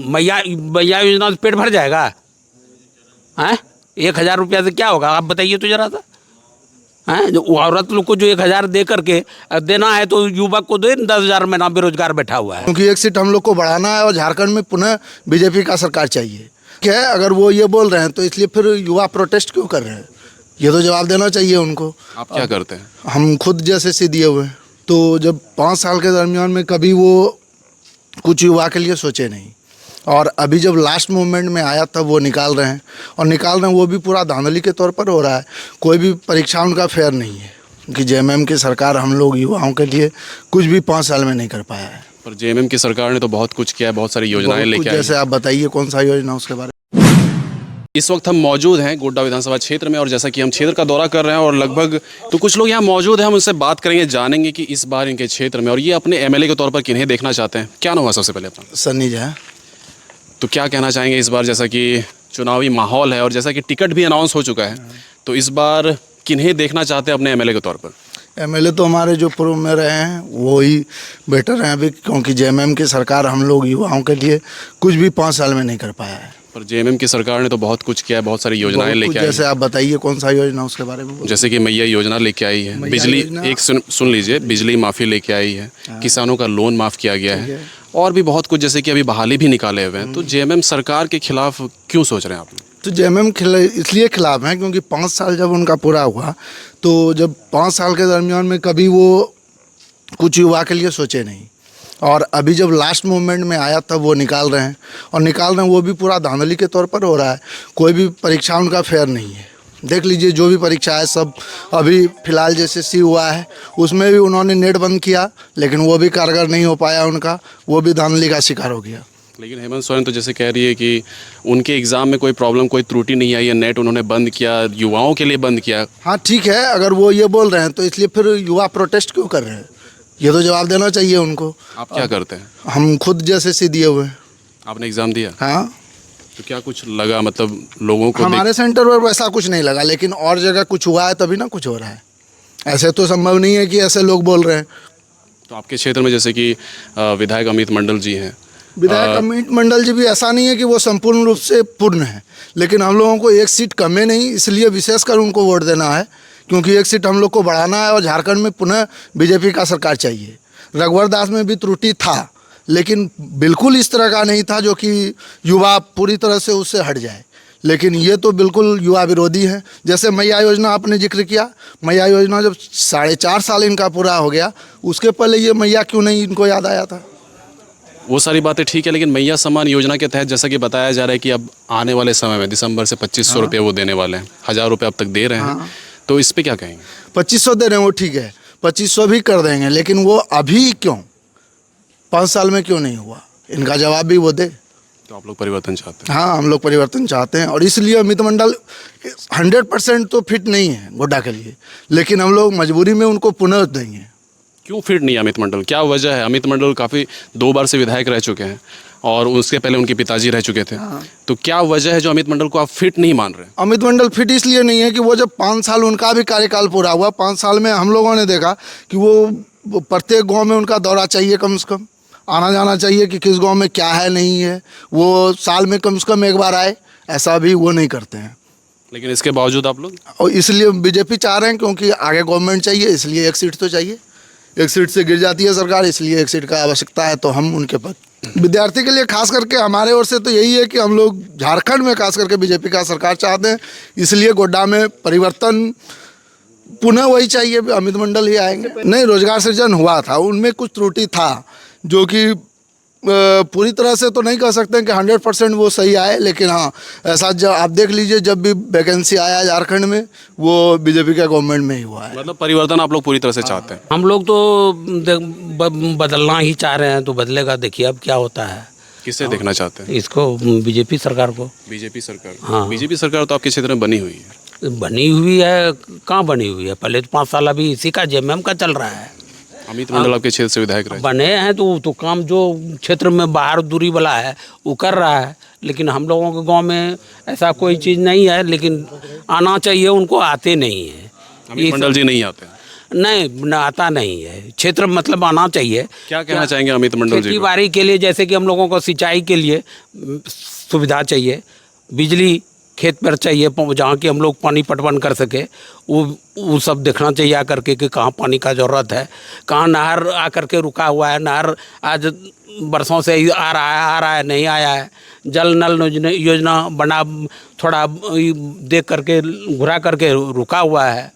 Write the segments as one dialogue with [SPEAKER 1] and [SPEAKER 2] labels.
[SPEAKER 1] मैया मैया योजना से पेट भर जाएगा? हैं? 1,000 रुपया से क्या होगा आप बताइए तो जरा सा। हैं? जो औरत लोग को जो 1,000 दे करके देना है तो युवक को दे 10,000 में ना बेरोजगार बैठा हुआ है।
[SPEAKER 2] क्योंकि एक सीट हम लोग को बढ़ाना है और झारखंड में पुनः बीजेपी का सरकार चाहिए। क्या है, अगर वो ये बोल रहे हैं तो इसलिए फिर युवा प्रोटेस्ट क्यों कर रहे हैं? ये तो जवाब देना चाहिए उनको।
[SPEAKER 3] आप क्या करते हैं?
[SPEAKER 2] हम खुद जैसे सी दिए हुए हैं, तो जब 5 साल के दरमियान में कभी वो कुछ युवा के लिए सोचे नहीं, और अभी जब लास्ट मोमेंट में आया तब वो निकाल रहे हैं, और निकाल रहे हैं वो भी पूरा धांधली के तौर पर हो रहा है। कोई भी परीक्षा उनका फेयर नहीं है कि जेएमएम की सरकार हम लोग युवाओं के लिए कुछ भी 5 साल में नहीं कर पाया है।
[SPEAKER 3] पर जेएमएम की सरकार ने तो बहुत कुछ किया है, बहुत सारी योजनाएं लेके आई।
[SPEAKER 2] जैसे आप बताइए कौन सा योजना उसके बारे में।
[SPEAKER 3] इस वक्त हम मौजूद हैं गोड्डा विधानसभा क्षेत्र में, और जैसा कि हम क्षेत्र का दौरा कर रहे हैं और लगभग तो कुछ लोग यहाँ मौजूद हैं, हम उनसे बात करेंगे, जानेंगे कि इस बार इनके क्षेत्र में और ये अपने एमएलए के तौर पर किन्हें देखना चाहते हैं। क्या नाम है सबसे पहले अपना?
[SPEAKER 2] सन्नी जी है।
[SPEAKER 3] तो क्या कहना चाहेंगे इस बार, जैसा कि चुनावी माहौल है और जैसा कि टिकट भी अनाउंस हो चुका है, तो इस बार किन्हें देखना चाहते हैं अपने एमएलए के तौर पर?
[SPEAKER 2] एमएलए तो हमारे जो पूर्व में रहे हैं वो ही बेटर हैं अभी, क्योंकि जेएमएम की सरकार हम लोग युवाओं के लिए कुछ भी 5 साल में नहीं कर पाया है।
[SPEAKER 3] पर जेएमएम की सरकार ने तो बहुत कुछ किया है, बहुत सारी योजनाएं लेके आई।
[SPEAKER 2] जैसे आप बताइए कौन सा योजना उसके बारे में।
[SPEAKER 3] जैसे कि मैया योजना लेके आई है, बिजली एक सुन लीजिए, बिजली माफ़ी लेके आई है, किसानों का लोन माफ़ किया गया है, और भी बहुत कुछ, जैसे कि अभी बहाली भी निकाले हुए हैं। तो जेएमएम सरकार के खिलाफ क्यों सोच रहे हैं आप लोग?
[SPEAKER 2] तो जेएमएम इसलिए खिलाफ हैं क्योंकि 5 साल जब उनका पूरा हुआ, तो जब 5 साल के दरमियान में कभी वो कुछ युवा के लिए सोचे नहीं, और अभी जब लास्ट मोमेंट में आया तब वो निकाल रहे हैं, और निकाल रहे हैं वो भी पूरा धांधली के तौर पर हो रहा है। कोई भी परीक्षा उनका फेयर नहीं है। देख लीजिए जो भी परीक्षा है सब, अभी फ़िलहाल जैसे सी हुआ है उसमें भी उन्होंने नेट बंद किया, लेकिन वो भी कारगर नहीं हो पाया उनका, वो भी धांधली का शिकार हो गया।
[SPEAKER 3] लेकिन हेमंत सोरेन तो जैसे कह रही है कि उनके एग्ज़ाम में कोई प्रॉब्लम, कोई त्रुटि नहीं आई है, नेट उन्होंने बंद किया, युवाओं के लिए बंद किया।
[SPEAKER 2] हाँ ठीक है, अगर वो ये बोल रहे हैं तो इसलिए फिर युवा प्रोटेस्ट क्यों कर रहे हैं? ये तो जवाब देना चाहिए उनको।
[SPEAKER 3] आप क्या करते हैं?
[SPEAKER 2] हम खुद जैसे सी दिए हुए हैं।
[SPEAKER 3] आपने एग्ज़ाम दिया?
[SPEAKER 2] हाँ।
[SPEAKER 3] तो क्या कुछ लगा, मतलब लोगों को?
[SPEAKER 2] हमारे सेंटर पर वैसा कुछ नहीं लगा, लेकिन और जगह कुछ हुआ है तभी ना कुछ हो रहा है। ऐसे तो संभव नहीं है कि ऐसे लोग बोल रहे हैं।
[SPEAKER 3] तो आपके क्षेत्र में जैसे कि विधायक अमित मंडल जी हैं,
[SPEAKER 2] विधायक अमित मंडल जी भी ऐसा नहीं है कि वो संपूर्ण रूप से पूर्ण है, लेकिन हम लोगों को एक सीट कम है नहीं, इसलिए विशेषकर उनको वोट देना है, क्योंकि एक सीट हम लोग को बढ़ाना है और झारखंड में पुनः बीजेपी का सरकार चाहिए। रघुवर दास में भी त्रुटि था, लेकिन बिल्कुल इस तरह का नहीं था जो कि युवा पूरी तरह से उससे हट जाए, लेकिन ये तो बिल्कुल युवा विरोधी है। जैसे मैया योजना आपने जिक्र किया, मैया योजना जब 4.5 साल इनका पूरा हो गया, उसके पहले ये मैया क्यों नहीं इनको याद आया था?
[SPEAKER 3] वो सारी बातें ठीक है, लेकिन मैया सम्मान योजना के तहत जैसा कि बताया जा रहा है कि अब आने वाले समय में दिसंबर से 2500 रुपये वो देने वाले हैं, 1000 रुपये अब तक दे रहे हैं। तो इस पे क्या कहेंगे?
[SPEAKER 2] 2500 दे रहे हैं वो ठीक है, 2500 भी कर देंगे, लेकिन वो अभी क्यों 5 साल में क्यों नहीं हुआ? इनका जवाब भी वो दे।
[SPEAKER 3] तो आप लोग परिवर्तन चाहते हैं?
[SPEAKER 2] हाँ, हम लोग परिवर्तन चाहते हैं, और इसलिए अमित मंडल 100% तो फिट नहीं है गोड्डा के लिए, लेकिन हम लोग मजबूरी में उनको पुनः देंगे।
[SPEAKER 3] क्यों फिट नहीं है अमित मंडल? क्या वजह है? अमित मंडल काफ़ी 2 बार से विधायक रह चुके हैं और उसके पहले उनके पिताजी रह चुके थे। तो क्या वजह है जो अमित मंडल को आप फिट नहीं मान रहे?
[SPEAKER 2] अमित मंडल फिट इसलिए नहीं है कि वो जब 5 साल उनका भी कार्यकाल पूरा हुआ, 5 साल में हम लोगों ने देखा कि वो प्रत्येक गांव में उनका दौरा चाहिए, कम से कम आना जाना चाहिए कि किस गांव में क्या है नहीं है। वो साल में कम से कम एक बार आए, ऐसा भी वो नहीं करते हैं।
[SPEAKER 3] लेकिन इसके बावजूद आप लोग?
[SPEAKER 2] और इसलिए बीजेपी चाह रहे हैं, क्योंकि आगे गवर्नमेंट चाहिए, इसलिए एक सीट तो चाहिए। एक सीट से गिर जाती है सरकार, इसलिए एक सीट का आवश्यकता है, तो हम उनके पर। विद्यार्थी के लिए खास करके हमारे ओर से तो यही है कि हम लोग झारखंड में खास करके बीजेपी का सरकार चाहते हैं, इसलिए गोड्डा में परिवर्तन पुनः वही चाहिए, अमित मंडल ही आएंगे। नहीं, रोजगार सृजन हुआ था, उनमें कुछ त्रुटि था जो कि पूरी तरह से तो नहीं कह सकते हैं कि 100% वो सही आए, लेकिन हाँ ऐसा जब आप देख लीजिए जब भी वैकेंसी आया झारखंड में वो बीजेपी का गवर्नमेंट में ही हुआ है।
[SPEAKER 3] मतलब परिवर्तन आप लोग पूरी तरह से चाहते हैं?
[SPEAKER 1] हम लोग तो बदलना ही चाह रहे हैं, तो बदलेगा, देखिए अब क्या होता है।
[SPEAKER 3] किसे देखना चाहते हैं?
[SPEAKER 1] इसको, बीजेपी सरकार को।
[SPEAKER 3] बीजेपी सरकार?
[SPEAKER 1] हाँ।
[SPEAKER 3] बीजेपी सरकार तो आपके क्षेत्र में बनी हुई है।
[SPEAKER 1] बनी हुई है, कहाँ बनी हुई है? पहले तो 5 साल अभी इसी का जेएमएम का चल रहा है।
[SPEAKER 3] अमित मंडल आपके क्षेत्र से विधायक रहे?
[SPEAKER 1] बने हैं तो काम जो क्षेत्र में बाहर दूरी वाला है वो कर रहा है, लेकिन हम लोगों के गांव में ऐसा कोई चीज़ नहीं है, लेकिन आना चाहिए उनको, आते नहीं है।
[SPEAKER 3] अमित मंडल जी नहीं आते हैं?
[SPEAKER 1] नहीं न आता नहीं है। क्षेत्र मतलब आना चाहिए।
[SPEAKER 3] क्या कहना चाहेंगे अमित मंडल जी
[SPEAKER 1] खेती
[SPEAKER 3] को?
[SPEAKER 1] बाड़ी के लिए जैसे कि हम लोगों को सिंचाई के लिए सुविधा चाहिए, बिजली खेत पर चाहिए, जहाँ की हम लोग पानी पटवन कर सके, वो सब देखना चाहिए आकर के कि कहाँ पानी का ज़रूरत है, कहाँ नहर आकर के रुका हुआ है, नहर आज बरसों से आ रहा है नहीं आया है, जल नल योजना बना थोड़ा देख करके घुरा करके रुका हुआ है।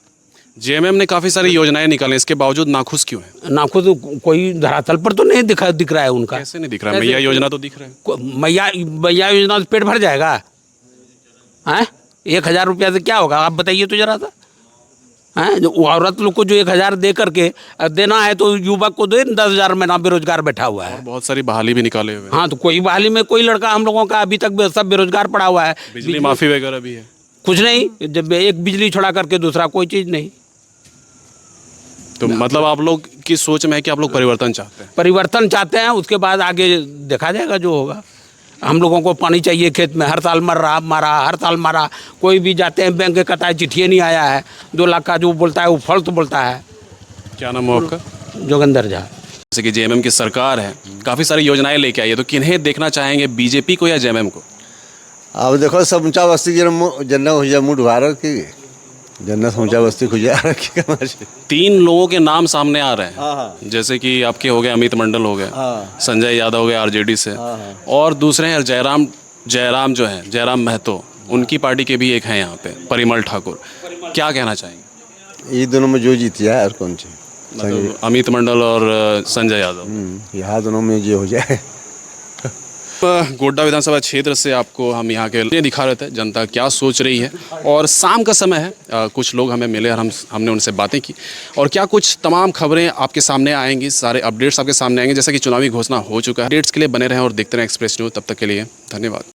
[SPEAKER 3] जेएमएम ने काफ़ी सारी योजनाएं निकाली, इसके बावजूद नाखुश क्यों है?
[SPEAKER 1] नाखुद कोई धरातल पर तो नहीं दिख रहा है उनका।
[SPEAKER 3] कैसे नहीं दिख रहा है? मैया योजना तो दिख रहा है।
[SPEAKER 1] मैया योजना से पेट भर जाएगा? हैं 1,000 रुपया से क्या होगा, आप बताइए तो जरा सा। हैं जो औरत लोग को जो 1,000 दे करके देना है तो युवक को दे 10,000 में ना बेरोजगार बैठा हुआ है।
[SPEAKER 3] बहुत सारी बहाली भी निकाले हुए हैं।
[SPEAKER 1] हाँ तो कोई बहाली में कोई लड़का हम लोगों का अभी तक सब बेरोजगार पड़ा हुआ है।
[SPEAKER 3] बिजली माफी वगैरह भी है।
[SPEAKER 1] कुछ नहीं, जब एक बिजली छोड़ा करके दूसरा कोई चीज़ नहीं।
[SPEAKER 3] तो मतलब आप लोग की सोच में है कि आप लोग परिवर्तन चाहते हैं?
[SPEAKER 1] परिवर्तन चाहते हैं, उसके बाद आगे देखा जाएगा जो होगा। हम लोगों को पानी चाहिए खेत में, हर साल हर साल मारा। कोई भी जाते हैं बैंक के कहता है चिट्ठी नहीं आया है, 2 लाख का जो बोलता है वो फॉल्ट बोलता है।
[SPEAKER 3] क्या नाम है आपका?
[SPEAKER 1] जोगिंदर झा।
[SPEAKER 3] जैसे कि जेएमएम की सरकार है, काफ़ी सारी योजनाएं लेके आई है, तो किन्हें देखना चाहेंगे, बीजेपी को या जेएमएम को?
[SPEAKER 4] अब देखो सब ऊंचा बस्ती जन्नत हो जाए मुठ भारत की जन्नत ऊंचा बस्ती खुजा रखी कमा से।
[SPEAKER 3] 3 लोगों के नाम सामने आ रहे हैं।
[SPEAKER 4] हाँ।
[SPEAKER 3] जैसे कि आपके हो गए अमित मंडल हो गए,
[SPEAKER 4] हाँ।
[SPEAKER 3] संजय यादव हो गए आरजेडी से, और दूसरे हैं जयराम जो है, जयराम महतो, उनकी पार्टी के भी एक हैं यहाँ पे, परिमल ठाकुर। क्या कहना चाहेंगे?
[SPEAKER 4] ये दोनों में जो जीत जाए और कौन सी
[SPEAKER 3] मतलब अमित मंडल और संजय यादव।
[SPEAKER 4] यहाँ दोनों में जो हो जाए।
[SPEAKER 3] गोड्डा विधानसभा क्षेत्र से आपको हम यहाँ के दिखा रहे थे जनता क्या सोच रही है, और शाम का समय है, कुछ लोग हमें मिले और हमने उनसे बातें की, और क्या कुछ तमाम खबरें आपके सामने आएंगी, सारे अपडेट्स आपके सामने आएंगे। जैसा कि चुनावी घोषणा हो चुका है। अपडेट्स के लिए बने रहें और देखते रहें एक्सप्रेस न्यूज़। तब तक के लिए धन्यवाद।